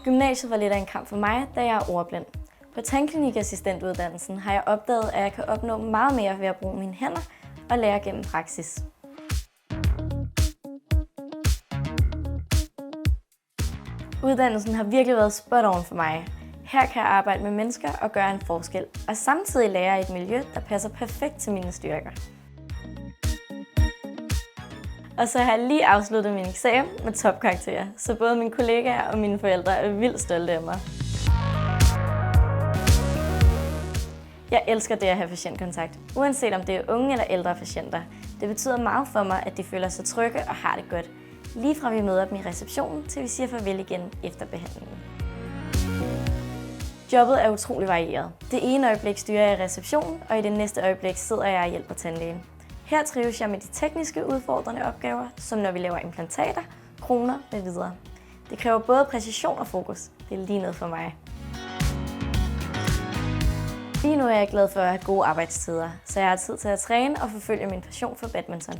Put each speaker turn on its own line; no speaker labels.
Gymnasiet var lidt af en kamp for mig, da jeg er ordblind. På tandklinikassistentuddannelsen har jeg opdaget, at jeg kan opnå meget mere ved at bruge mine hænder og lære gennem praksis. Uddannelsen har virkelig været spot on for mig. Her kan jeg arbejde med mennesker og gøre en forskel, og samtidig lære i et miljø, der passer perfekt til mine styrker. Og så har jeg lige afsluttet min eksamen med topkarakterer, så både mine kollegaer og mine forældre er vildt stolte af mig. Jeg elsker det at have patientkontakt, uanset om det er unge eller ældre patienter. Det betyder meget for mig, at de føler sig trygge og har det godt. Lige fra vi møder dem i receptionen, til vi siger farvel igen efter behandlingen. Jobbet er utrolig varieret. Det ene øjeblik styrer jeg i receptionen, og i det næste øjeblik sidder jeg og hjælper tandlægen. Her trives jeg med de tekniske udfordrende opgaver, som når vi laver implantater, kroner med videre. Det kræver både præcision og fokus. Det er lige noget for mig. Lige nu er jeg glad for at have gode arbejdstider, så jeg har tid til at træne og forfølge min passion for badminton.